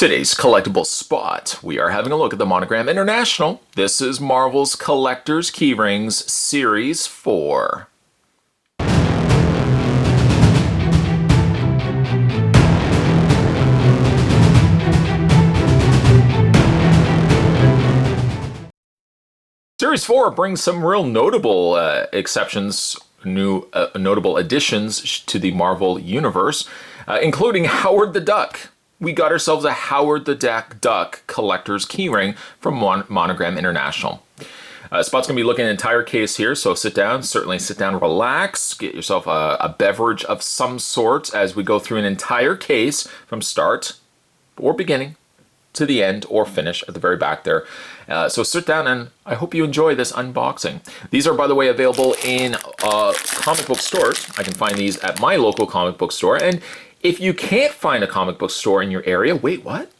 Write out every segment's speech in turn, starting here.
Today's collectible spot, we are having a look at the Monogram International. This is Marvel's Collector's Keyrings Series 4. Series 4 brings some real notable exceptions, notable additions to the Marvel Universe, including Howard the Duck. We got ourselves a Howard the Duck collector's keyring from Monogram International. Spot's going to be looking at an entire case here, so certainly sit down, relax, get yourself a beverage of some sort as we go through an entire case from start or beginning to the end or finish at the very back there. So sit down and I hope you enjoy this unboxing. These are, by the way, available in comic book stores. I can find these at my local comic book store. And if you can't find a comic book store in your area, wait, what?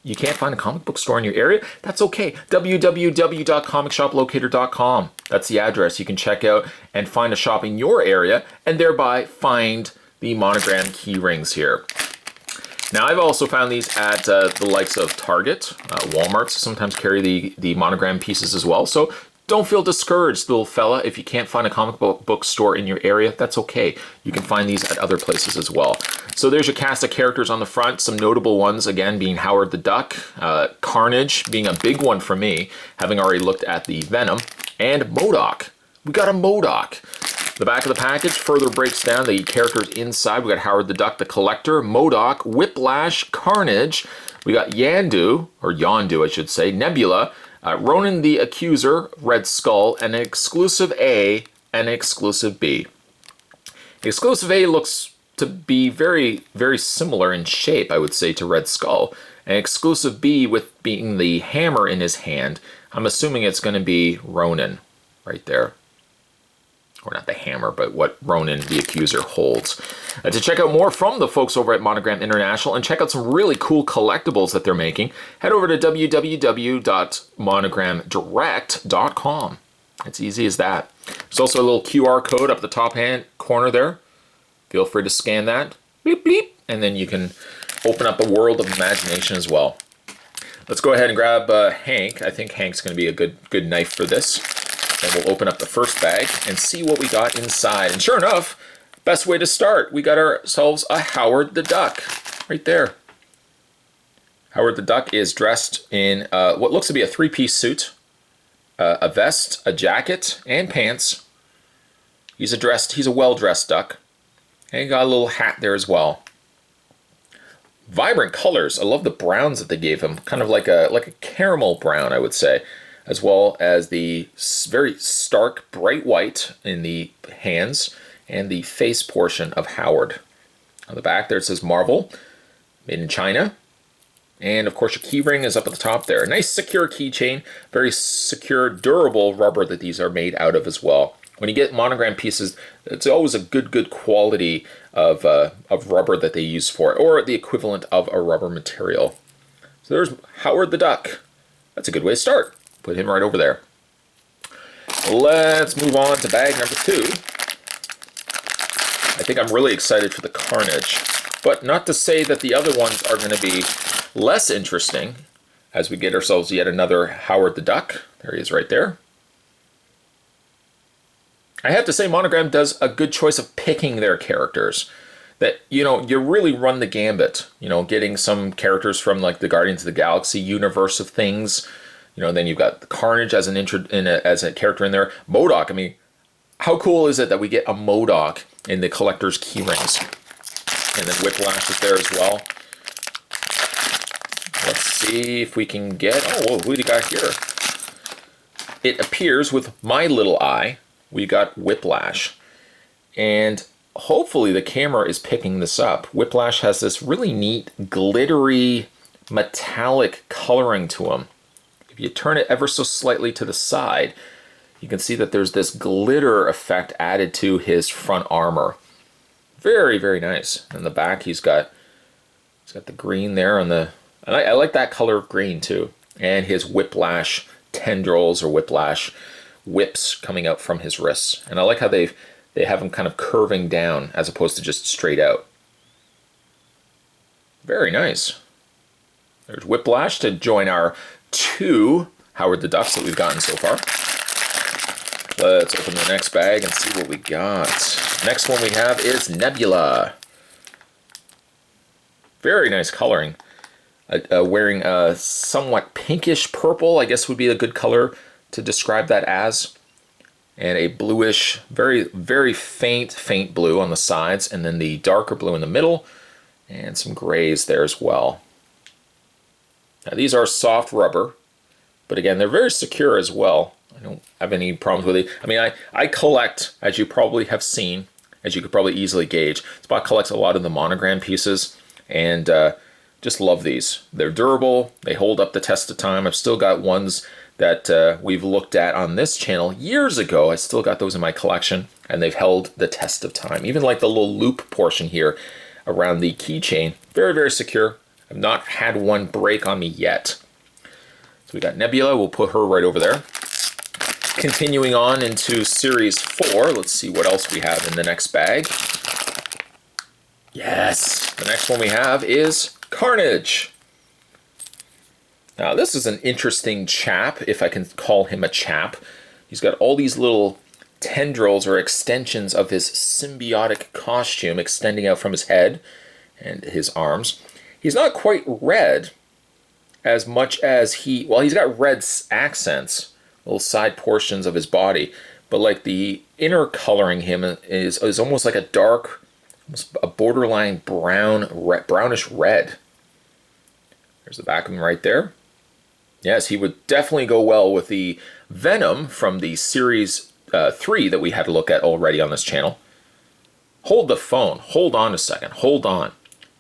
You can't find a comic book store in your area? That's okay. www.comicshoplocator.com. That's the address. You can check out and find a shop in your area and thereby find the Monogram keyrings here. Now, I've also found these at the likes of Target. Walmarts sometimes carry the Monogram pieces as well. So don't feel discouraged, little fella. If you can't find a comic book store in your area, that's okay. You can find these at other places as well. So there's your cast of characters on the front. Some notable ones, again, being Howard the Duck, Carnage being a big one for me, having already looked at the Venom, and MODOK. We got a MODOK. The back of the package further breaks down the characters inside. We got Howard the Duck, the Collector, MODOK, Whiplash, Carnage. We got Yondu, I should say, Nebula, Ronin the Accuser, Red Skull, and an exclusive A and an exclusive B. The exclusive A looks to be very, very similar in shape, I would say, to Red Skull. An exclusive B with being the hammer in his hand. I'm assuming it's going to be Ronin right there. Or not the hammer, but what Ronin the Accuser holds. To check out more from the folks over at Monogram International and check out some really cool collectibles that they're making, head over to www.monogramdirect.com. It's easy as that. There's also a little QR code up the top hand corner there. Feel free to scan that. Bleep, bleep. And then you can open up a world of imagination as well. Let's go ahead and grab Hank. I think Hank's going to be a good knife for this. And we'll open up the first bag and see what we got inside. And sure enough, best way to start, we got ourselves a Howard the Duck right there. Howard the Duck is dressed in what looks to be a three-piece suit, a vest, a jacket, and pants. He's a well-dressed duck. And he got a little hat there as well. Vibrant colors. I love the browns that they gave him. Kind of like a caramel brown, I would say. As well as the very stark, bright white in the hands and the face portion of Howard. On the back there it says Marvel, made in China. And of course your keyring is up at the top there. A nice secure keychain, very secure, durable rubber that these are made out of as well. When you get Monogram pieces, it's always a good quality of rubber that they use for it, or the equivalent of a rubber material. So there's Howard the Duck. That's a good way to start. Put him right over there. Let's move on to bag number 2. I think I'm really excited for the Carnage, but not to say that the other ones are going to be less interesting as we get ourselves yet another Howard the Duck. There he is right there. I have to say Monogram does a good choice of picking their characters. That, you really run the gambit. Getting some characters from like the Guardians of the Galaxy universe of things. Then you've got Carnage as as a character in there. MODOK, I mean, how cool is it that we get a MODOK in the collector's keyrings? And then Whiplash is there as well. Let's see if we can get, who do we got here? It appears with my little eye, we got Whiplash. And hopefully the camera is picking this up. Whiplash has this really neat, glittery, metallic coloring to him. If you turn it ever so slightly to the side, you can see that there's this glitter effect added to his front armor. Very, very nice. In the back, he's got the green there on the, and I like that color of green too. And his Whiplash tendrils or Whiplash whips coming out from his wrists. And I like how they have him kind of curving down as opposed to just straight out. Very nice. There's Whiplash to join our 2 Howard the Ducks that we've gotten so far. Let's open the next bag and see what we got. Next one we have is Nebula. Very nice coloring. Wearing a somewhat pinkish purple, I guess would be a good color to describe that as. And a bluish, very, very faint blue on the sides, and then the darker blue in the middle, and some grays there as well. Now these are soft rubber, but again, they're very secure as well. I don't have any problems with it. I mean, I collect, as you probably have seen, as you could probably easily gauge. Spot collects a lot of the Monogram pieces, and just love these. They're durable, they hold up the test of time. I've still got ones that we've looked at on this channel years ago. I still got those in my collection, and they've held the test of time. Even like the little loop portion here around the keychain, very, very secure. I've not had one break on me yet. So we got Nebula, we'll put her right over there. Continuing on into Series 4, let's see what else we have in the next bag. Yes, the next one we have is Carnage. Now this is an interesting chap, if I can call him a chap. He's got all these little tendrils or extensions of his symbiotic costume extending out from his head and his arms. He's not quite red as much as he's got red accents, little side portions of his body, but like the inner coloring him is almost like a dark, almost a borderline brownish red. There's the back of him right there. Yes, he would definitely go well with the Venom from the Series 3 that we had to look at already on this channel. Hold the phone. Hold on a second. Hold on.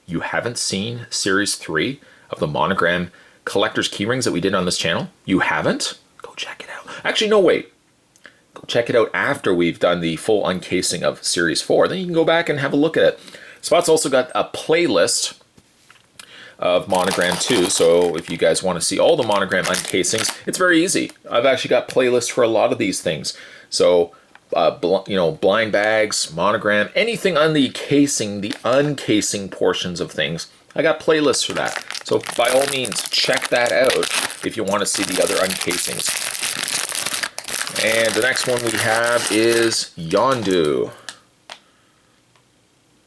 You haven't seen Series 3 of the Monogram Collector's Keyrings that we did on this channel? You haven't? Go check it out. Actually, no, wait. Go check it out after we've done the full uncasing of Series 4. Then you can go back and have a look at it. Spot's also got a playlist of Monogram 2, so if you guys want to see all the Monogram uncasings, it's very easy. I've actually got playlists for a lot of these things. So, blind bags, Monogram, anything on the casing, the uncasing portions of things, I got playlists for that. So by all means, check that out if you want to see the other uncasings. And the next one we have is Yondu.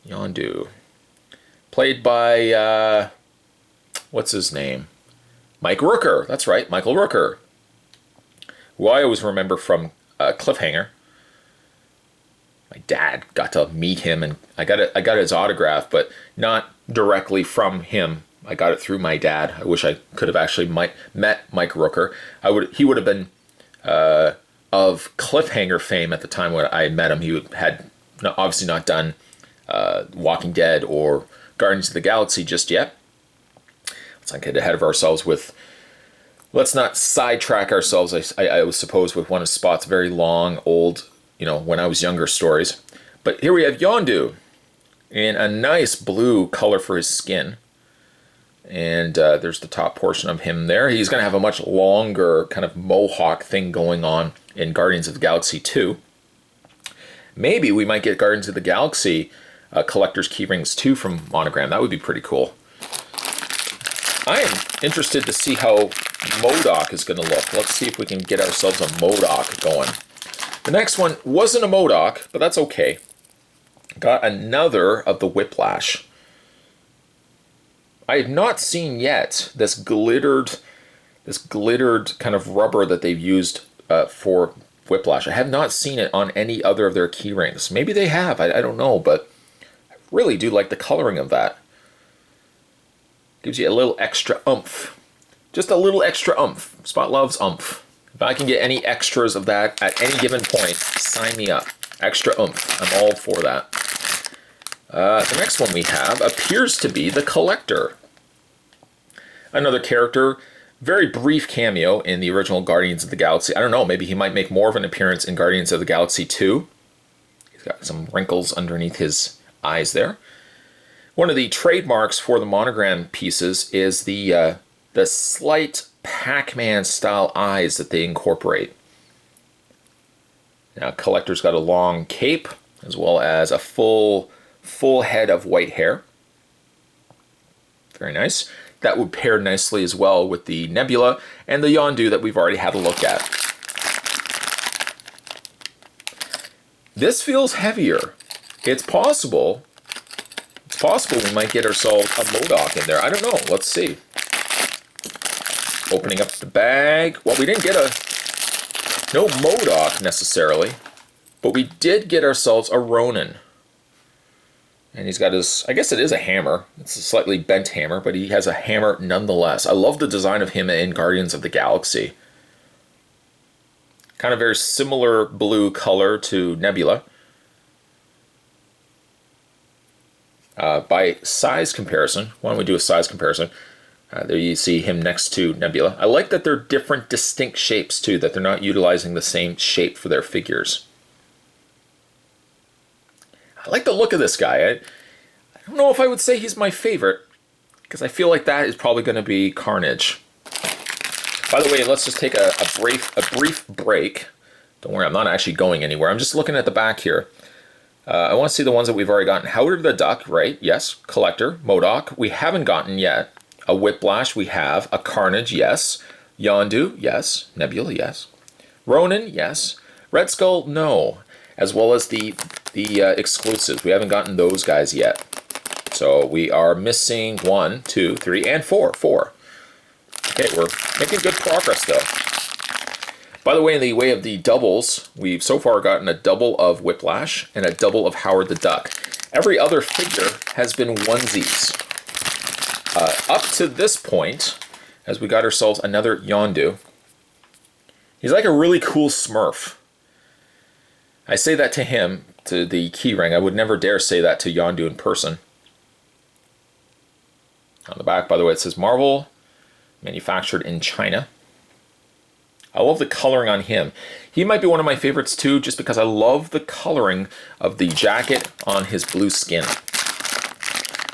Yondu. Played by, what's his name? Mike Rooker. That's right, Michael Rooker. Who I always remember from Cliffhanger. My dad got to meet him, and I got his autograph, but not directly from him. I got it through my dad. I wish I could have actually met Mike Rooker. He would have been of Cliffhanger fame at the time when I met him. He had obviously not done Walking Dead or Guardians of the Galaxy just yet. Let's not get ahead of ourselves with... Let's not sidetrack ourselves, I suppose, with one of Spot's very long, old, when I was younger stories. But here we have Yondu in a nice blue color for his skin. And there's the top portion of him there. He's going to have a much longer kind of mohawk thing going on in Guardians of the Galaxy 2. Maybe we might get Guardians of the Galaxy Collector's Keyrings 2 from Monogram. That would be pretty cool. I am interested to see how MODOK is going to look. Let's see if we can get ourselves a MODOK going. The next one wasn't a MODOK, but that's okay. Got another of the Whiplash. I have not seen yet this glittered kind of rubber that they've used for Whiplash. I have not seen it on any other of their keyrings. Maybe they have, I don't know, but I really do like the coloring of that. Gives you a little extra oomph. Just a little extra oomph. Spot loves oomph. If I can get any extras of that at any given point, sign me up. Extra oomph. I'm all for that. The next one we have appears to be the Collector. Another character, very brief cameo in the original Guardians of the Galaxy. I don't know, maybe he might make more of an appearance in Guardians of the Galaxy 2. He's got some wrinkles underneath his eyes there. One of the trademarks for the Monogram pieces is the slight Pac-Man style eyes that they incorporate. Now, Collector's got a long cape as well as a full head of white hair. Very nice. That would pair nicely as well with the Nebula and the Yondu that we've already had a look at. This feels heavier. It's possible. It's possible we might get ourselves a MODOK in there. I don't know. Let's see. Opening up the bag. Well, we didn't get no MODOK necessarily, but we did get ourselves a Ronin. And he's got his, I guess it is a hammer. It's a slightly bent hammer, but he has a hammer nonetheless. I love the design of him in Guardians of the Galaxy. Kind of very similar blue color to Nebula. By size comparison, why don't we do a size comparison? There you see him next to Nebula. I like that they're different, distinct shapes too, that they're not utilizing the same shape for their figures. I like the look of this guy. I don't know if I would say he's my favorite, because I feel like that is probably going to be Carnage. By the way, let's just take a brief break. Don't worry, I'm not actually going anywhere. I'm just looking at the back here. I want to see the ones that we've already gotten. Howard the Duck, right? Yes. Collector. MODOK. We haven't gotten yet. A Whiplash, we have. A Carnage, yes. Yondu, yes. Nebula, yes. Ronin, yes. Red Skull, no. As well as the exclusives. We haven't gotten those guys yet. So we are missing 1, 2, 3, and 4. 4. Okay, we're making good progress though. By the way, in the way of the doubles, we've so far gotten a double of Whiplash and a double of Howard the Duck. Every other figure has been onesies. Up to this point, as we got ourselves another Yondu. He's like a really cool Smurf. I say that to him, to the Keyring. I would never dare say that to Yondu in person. On the back, by the way, it says Marvel, manufactured in China. I love the coloring on him. He might be one of my favorites too, just because I love the coloring of the jacket on his blue skin.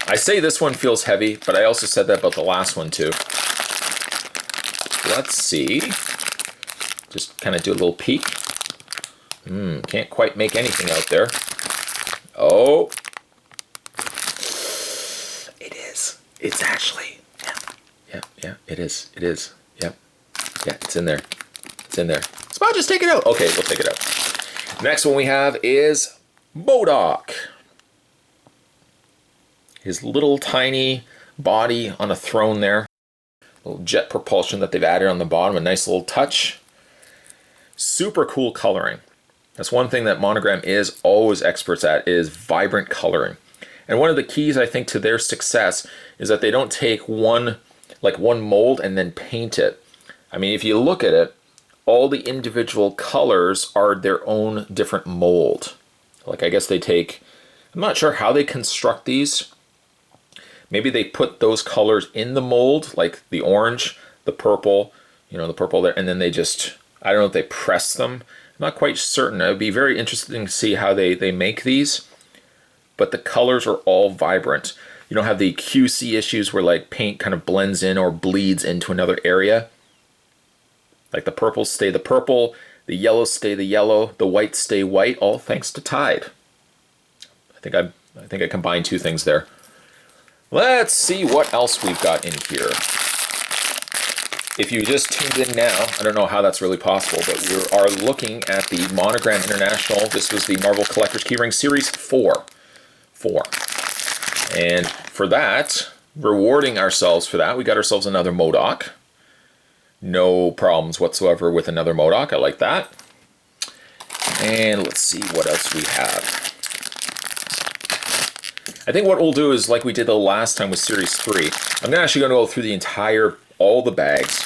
I say this one feels heavy, but I also said that about the last one too. Let's see. Just kind of do a little peek. Can't quite make anything out there. Oh. It is. It's actually. Yeah, it is. It is. Yep. Yeah, it's in there. It's in there. Spot, just take it out. Okay, we'll take it out. Next one we have is MODOK. His little tiny body on a throne there. Little jet propulsion that they've added on the bottom. A nice little touch. Super cool coloring. That's one thing that Monogram is always experts at, is vibrant coloring. And one of the keys, I think, to their success is that they don't take one mold and then paint it. I mean, if you look at it, all the individual colors are their own different mold. Like, I guess they take, I'm not sure how they construct these. Maybe they put those colors in the mold, like the orange, the purple, the purple there, and then they just, I don't know if they press them. I'm not quite certain. It would be very interesting to see how they make these. But the colors are all vibrant. You don't have the QC issues where like paint kind of blends in or bleeds into another area. Like the purples stay the purple, the yellows stay the yellow, the whites stay white, all thanks to Tide. I think I combined two things there. Let's see what else we've got in here. If you just tuned in now, I don't know how that's really possible, but we are looking at the Monogram International. This was the Marvel Collector's Keyring Series 4. And for that, rewarding ourselves for that, we got ourselves another MODOK. No problems whatsoever with another MODOK. I like that. And let's see what else we have. I think what we'll do is, like we did the last time with Series 3, I'm actually going to go through all the bags,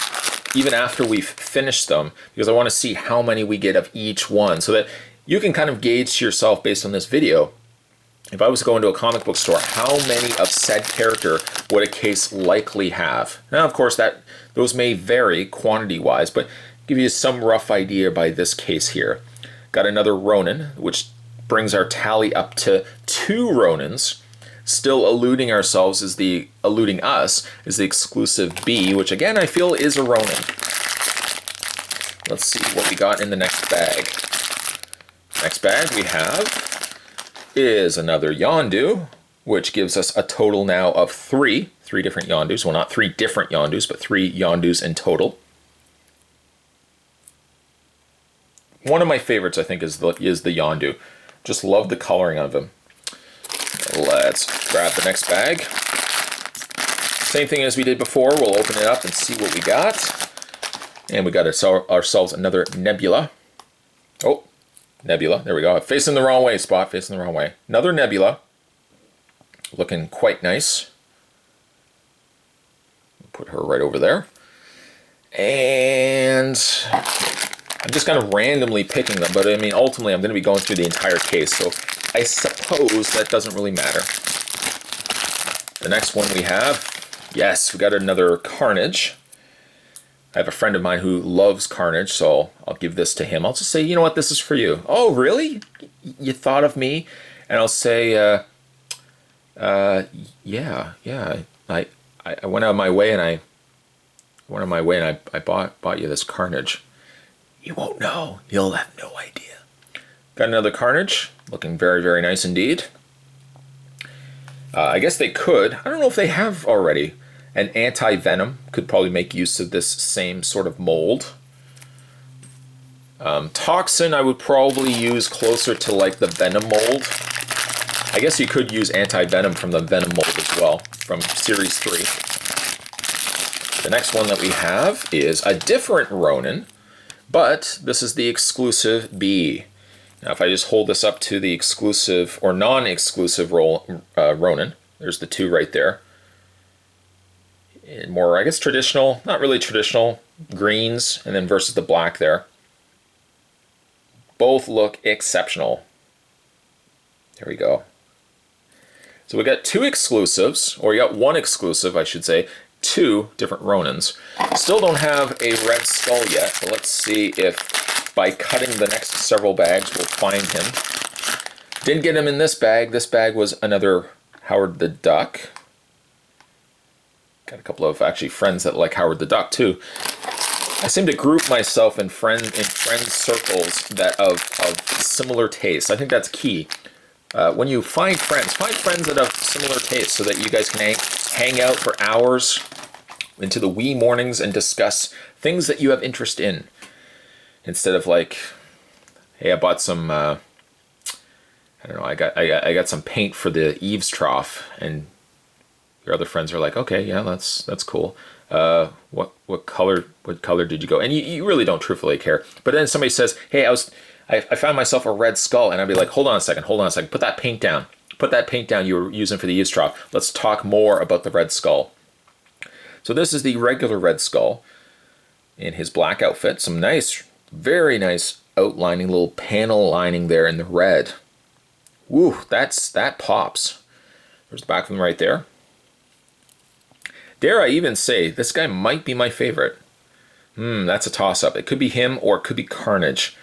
even after we've finished them, because I want to see how many we get of each one, so that you can kind of gauge to yourself based on this video. If I was to go into a comic book store, how many of said character would a case likely have? Now, of course, those may vary quantity-wise, but give you some rough idea by this case here. Got another Ronin, which brings our tally up to 2 Ronins. Still eluding us is the exclusive B, which again I feel is a Ronin. Let's see what we got in the next bag. Next bag we have is another Yondu. which gives us a total now of three different Yondus. Well, not three different Yondus, but 3 Yondus in total. One of my favorites, I think, is the Yondu. Just love the coloring of him. Let's grab the next bag. Same thing as we did before. We'll open it up and see what we got. And we got ourselves another Nebula. Oh, Nebula. There we go. Facing the wrong way, Spot. Facing the wrong way. Another Nebula. Looking quite nice. Put her right over there. And I'm just kind of randomly picking them, but I mean, ultimately I'm going to be going through the entire case, so I suppose that doesn't really matter. The next one we have, yes, we got another Carnage. I have a friend of mine who loves Carnage, so I'll give this to him. I'll just say, you know what, this is for you. Oh, really? You thought of me? And I'll say, yeah. I went out of my way and I bought you this Carnage. You won't know. You'll have no idea. Got another Carnage, looking very, very nice indeed. I guess they could. I don't know if they have already. An anti-venom could probably make use of this same sort of mold. Toxin I would probably use closer to like the venom mold. I guess you could use anti-venom from the venom mold as well, from Series 3. The next one that we have is a different Ronin, but this is the exclusive B. Now if I just hold this up to the exclusive or non-exclusive Ronin, there's the 2 right there. And more, I guess, traditional, not really traditional, greens, and then versus the black there. Both look exceptional. There we go. So we got 2 exclusives, or you got 1 exclusive, I should say, 2 different Ronins. Still don't have a Red Skull yet, but let's see if by cutting the next several bags we'll find him. Didn't get him in this bag. This bag was another Howard the Duck. Got a couple of actually friends that like Howard the Duck too. I seem to group myself in friend circles that of similar tastes. I think that's key. When you find friends that have similar tastes so that you guys can hang out for hours into the wee mornings and discuss things that you have interest in. Instead of like, hey, I bought some, I don't know, I got some paint for the eaves trough, and your other friends are like, okay, yeah, that's cool. What color did you go? And you really don't truthfully care. But then somebody says, hey, I found myself a Red Skull, and I'd be like, hold on a second, put that paint down. Put that paint down you were using for the eaves trough. Let's talk more about the Red Skull. So this is the regular Red Skull in his black outfit. Some nice, very nice outlining, little panel lining there in the red. Woo, that pops. There's the back of him right there. Dare I even say, this guy might be my favorite. That's a toss-up. It could be him or it could be Carnage.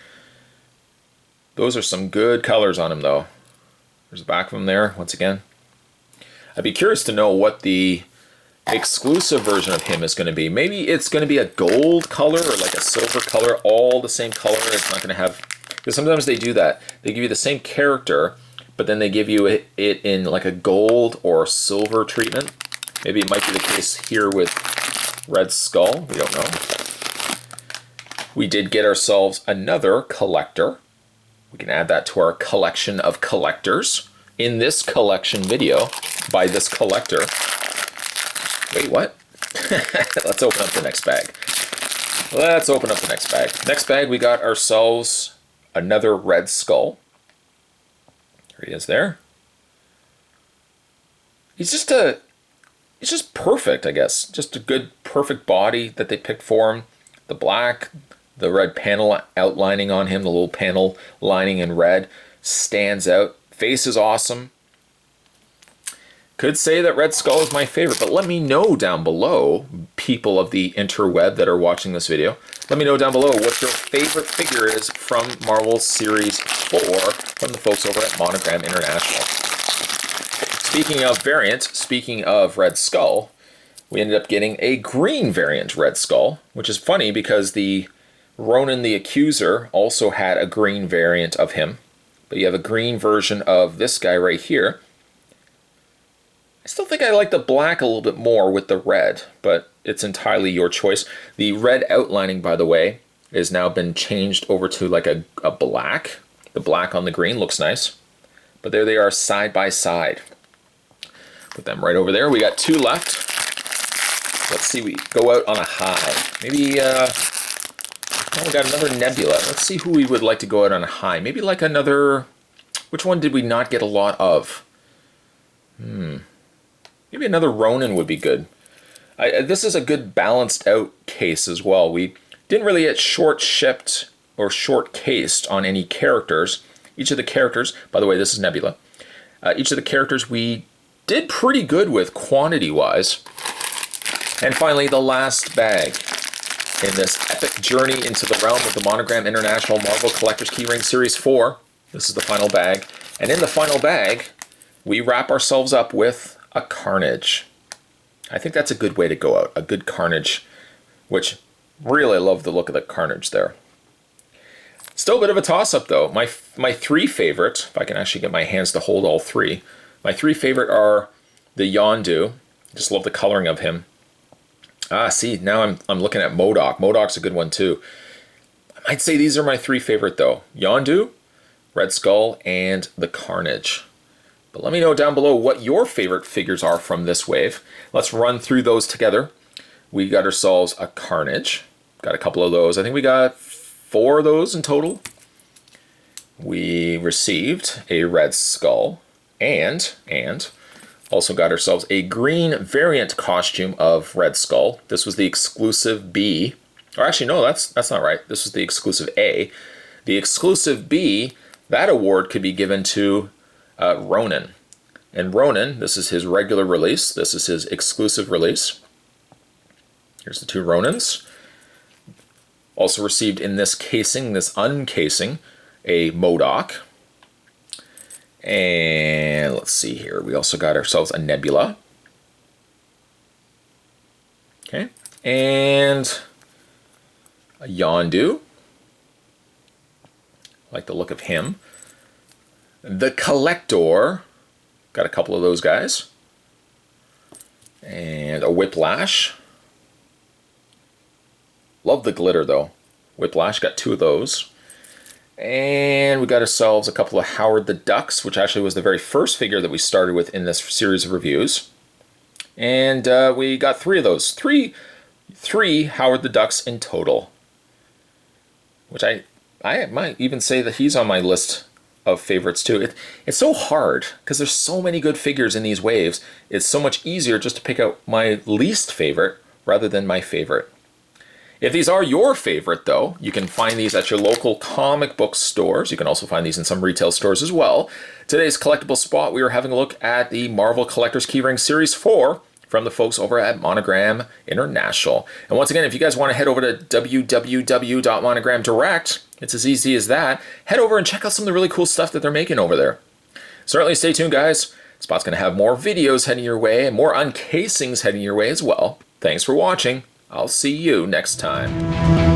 Those are some good colors on him, though. There's the back of him there, once again. I'd be curious to know what the exclusive version of him is going to be. Maybe it's going to be a gold color or like a silver color, all the same color. It's not going to have... Because sometimes they do that. They give you the same character, but then they give you it in like a gold or silver treatment. Maybe it might be the case here with Red Skull. We don't know. We did get ourselves another collector. We can add that to our collection of collectors in this collection video by this collector. Wait, what? Let's open up the next bag. Let's open up the next bag. Next bag, we got ourselves another Red Skull. There he is there. He's just perfect, I guess. Just a good, perfect body that they picked for him. The black, the red panel outlining on him, the little panel lining in red stands out. Face is awesome. Could say that Red Skull is my favorite, but let me know down below, people of the interweb that are watching this video. Let me know down below what your favorite figure is from Marvel Series 4 from the folks over at Monogram International. Speaking of variant, speaking of Red Skull, we ended up getting a green variant Red Skull, which is funny because the Ronin the Accuser also had a green variant of him. But you have a green version of this guy right here. I still think I like the black a little bit more with the red, but it's entirely your choice. The red outlining, by the way, has now been changed over to like a black. The black on the green looks nice. But there they are side by side. Put them right over there. We got 2 left. Let's see, we go out on a high. Maybe, oh, we got another Nebula. Let's see who we would like to go out on a high. Maybe like another, which one did we not get a lot of? Maybe another Ronin would be good. This is a good balanced out case as well. We didn't really get short shipped or short cased on any characters. Each of the characters, by the way, this is Nebula. Each of the characters we did pretty good with quantity-wise. And finally, the last bag in this epic journey into the realm of the Monogram International Marvel Collector's Keyring Series 4. This is the final bag. And in the final bag, we wrap ourselves up with a Carnage. I think that's a good way to go out. A good Carnage, which really love the look of the Carnage there. Still a bit of a toss-up, though. My 3 favorite, if I can actually get my hands to hold all 3, my 3 favorite are the Yondu. Just love the coloring of him. See, now I'm looking at MODOK. MODOK's a good one, too. I might say these are my 3 favorite, though. Yondu, Red Skull, and the Carnage. But let me know down below what your favorite figures are from this wave. Let's run through those together. We got ourselves a Carnage. Got a couple of those. I think we got 4 of those in total. We received a Red Skull and also got ourselves a green variant costume of Red Skull. This was the exclusive B. Or actually, no, that's not right. This was the exclusive A. The exclusive B, that award could be given to Ronin. And Ronin, this is his regular release. This is his exclusive release. Here's the 2 Ronins. Also received in this casing, this uncasing, a MODOK. And let's see here. We also got ourselves a Nebula. Okay. And a Yondu. Like the look of him. The Collector. Got a couple of those guys. And a Whiplash. Love the glitter, though. Whiplash, got 2 of those. And we got ourselves a couple of Howard the Ducks, which actually was the very first figure that we started with in this series of reviews. And we got 3 of those. Three Howard the Ducks in total. Which I might even say that he's on my list of favorites too. It's so hard because there's so many good figures in these waves. It's so much easier just to pick out my least favorite rather than my favorite. If these are your favorite, though, you can find these at your local comic book stores. You can also find these in some retail stores as well. Today's collectible spot, we are having a look at the Marvel Collector's Keyring Series 4 from the folks over at Monogram International. And once again, if you guys want to head over to www.monogramdirect, it's as easy as that. Head over and check out some of the really cool stuff that they're making over there. Certainly stay tuned, guys. Spot's going to have more videos heading your way and more uncasings heading your way as well. Thanks for watching. I'll see you next time.